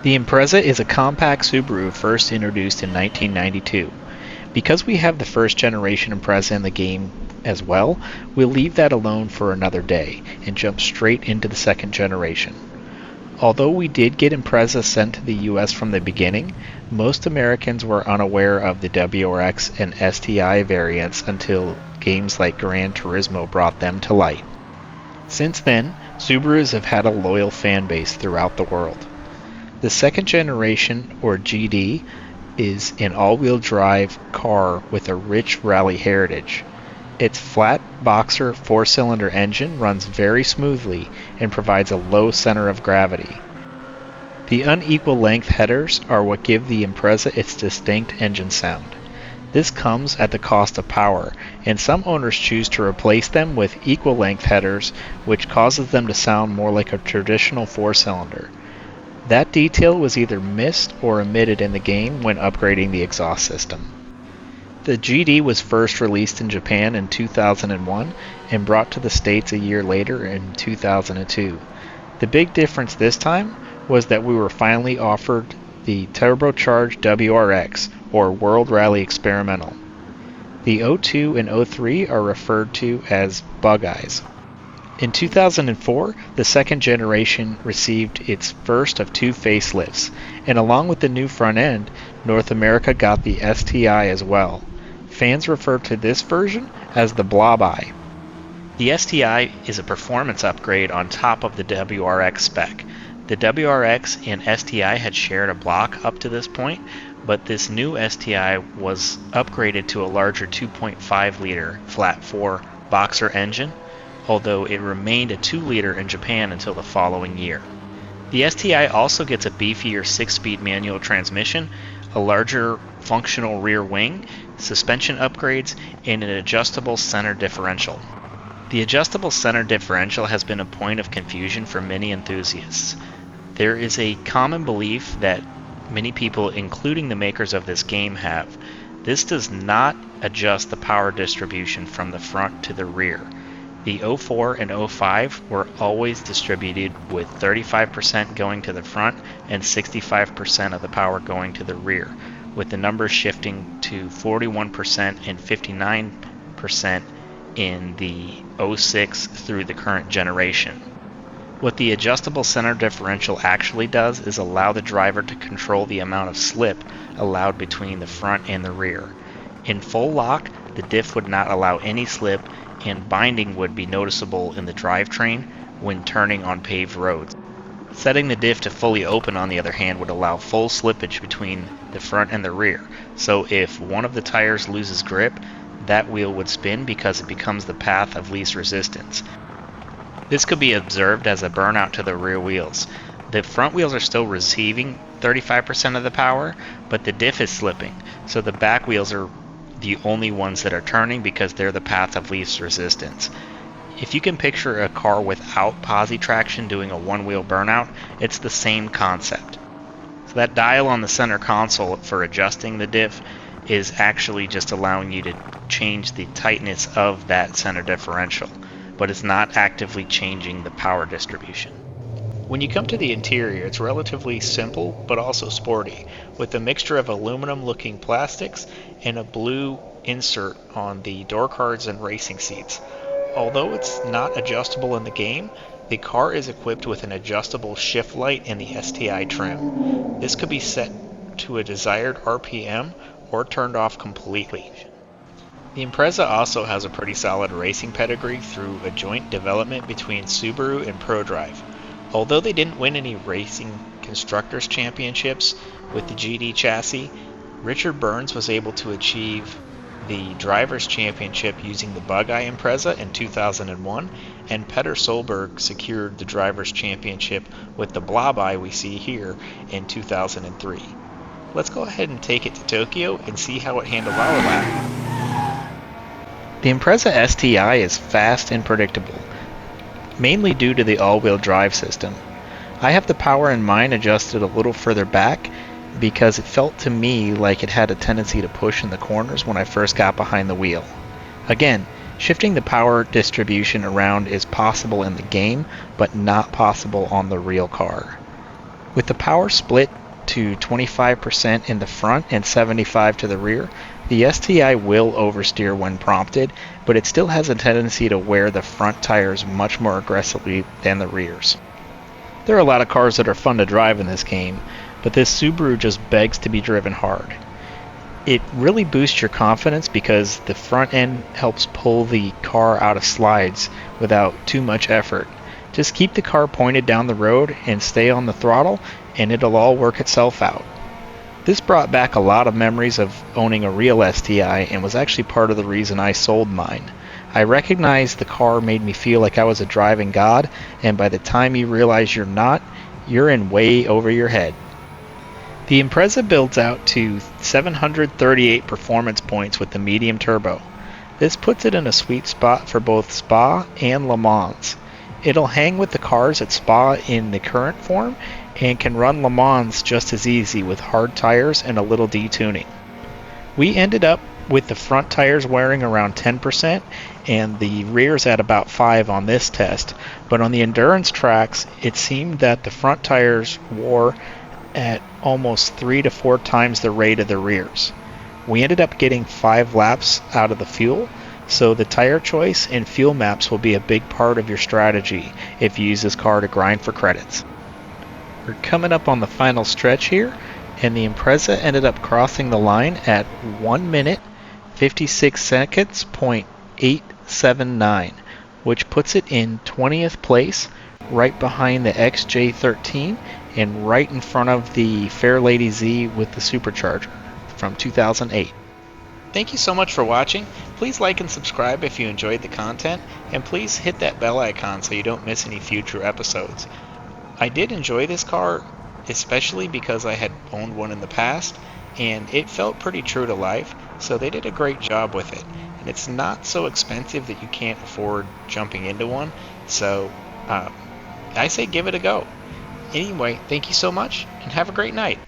The Impreza is a compact Subaru first introduced in 1992. Because we have the first generation Impreza in the game as well, we'll leave that alone for another day and jump straight into the second generation. Although we did get Impreza sent to the US from the beginning, most Americans were unaware of the WRX and STi variants until games like Gran Turismo brought them to light. Since then, Subarus have had a loyal fan base throughout the world. The second generation, or GD, is an all-wheel drive car with a rich rally heritage. Its flat boxer 4-cylinder engine runs very smoothly and provides a low center of gravity. The unequal length headers are what give the Impreza its distinct engine sound. This comes at the cost of power, and some owners choose to replace them with equal length headers, which causes them to sound more like a traditional 4-cylinder. That detail was either missed or omitted in the game when upgrading the exhaust system. The GD was first released in Japan in 2001 and brought to the States a year later in 2002. The big difference this time was that we were finally offered the turbocharged WRX, or World Rally Experimental. The 02 and 03 are referred to as Bug Eyes. In 2004, the second generation received its first of two facelifts, and along with the new front end, North America got the STi as well. Fans refer to this version as the Blob Eye. The STi is a performance upgrade on top of the WRX spec. The WRX and STi had shared a block up to this point, but this new STi was upgraded to a larger 2.5-liter flat-4 boxer engine, although it remained a 2-liter in Japan until the following year. The STi also gets a beefier 6-speed manual transmission, a larger functional rear wing, suspension upgrades, and an adjustable center differential. The adjustable center differential has been a point of confusion for many enthusiasts. There is a common belief that many people, including the makers of this game, have. This does not adjust the power distribution from the front to the rear. The 04 and 05 were always distributed with 35% going to the front and 65% of the power going to the rear, with the numbers shifting to 41% and 59% in the 06 through the current generation. What the adjustable center differential actually does is allow the driver to control the amount of slip allowed between the front and the rear. In full lock, the diff would not allow any slip, and binding would be noticeable in the drivetrain when turning on paved roads. Setting the diff to fully open, on the other hand, would allow full slippage between the front and the rear, so if one of the tires loses grip, that wheel would spin because it becomes the path of least resistance. This could be observed as a burnout to the rear wheels. The front wheels are still receiving 35% of the power, but the diff is slipping, so the back wheels are the only ones that are turning because they're the path of least resistance. If you can picture a car without posi traction doing a one-wheel burnout, it's the same concept. So that dial on the center console for adjusting the diff is actually just allowing you to change the tightness of that center differential, but it's not actively changing the power distribution. When you come to the interior, it's relatively simple but also sporty, with a mixture of aluminum-looking plastics and a blue insert on the door cards and racing seats. Although it's not adjustable in the game, the car is equipped with an adjustable shift light in the STi trim. This could be set to a desired RPM or turned off completely. The Impreza also has a pretty solid racing pedigree through a joint development between Subaru and ProDrive. Although they didn't win any racing constructors championships with the GD chassis, Richard Burns was able to achieve the drivers championship using the Bug Eye Impreza in 2001, and Petter Solberg secured the drivers championship with the Blob Eye we see here in 2003. Let's go ahead and take it to Tokyo and see how it handled our lap. The Impreza STi is fast and predictable, mainly due to the all-wheel drive system. I have the power in mine adjusted a little further back because it felt to me like it had a tendency to push in the corners when I first got behind the wheel. Again, shifting the power distribution around is possible in the game, but not possible on the real car. With the power split to 25% in the front and 75% to the rear, the STi will oversteer when prompted, but it still has a tendency to wear the front tires much more aggressively than the rears. There are a lot of cars that are fun to drive in this game, but this Subaru just begs to be driven hard. It really boosts your confidence because the front end helps pull the car out of slides without too much effort. Just keep the car pointed down the road and stay on the throttle, and it'll all work itself out. This brought back a lot of memories of owning a real STi and was actually part of the reason I sold mine. I recognized the car made me feel like I was a driving god, and by the time you realize you're not, you're in way over your head. The Impreza builds out to 738 performance points with the medium turbo. This puts it in a sweet spot for both Spa and Le Mans. It'll hang with the cars at Spa in the current form and can run Le Mans just as easy with hard tires and a little detuning. We ended up with the front tires wearing around 10% and the rears at about 5% on this test, but on the endurance tracks it seemed that the front tires wore at almost 3 to 4 times the rate of the rears. We ended up getting 5 laps out of the fuel, so the tire choice and fuel maps will be a big part of your strategy if you use this car to grind for credits. We're coming up on the final stretch here, and the Impreza ended up crossing the line at 1 minute 56 seconds .879, which puts it in 20th place, right behind the XJ13 and right in front of the Fairlady Z with the supercharger from 2008. Thank you so much for watching. Please like and subscribe if you enjoyed the content, and please hit that bell icon so you don't miss any future episodes. I did enjoy this car, especially because I had owned one in the past, and it felt pretty true to life, so they did a great job with it. And it's not so expensive that you can't afford jumping into one, so I say give it a go. Anyway, thank you so much, and have a great night.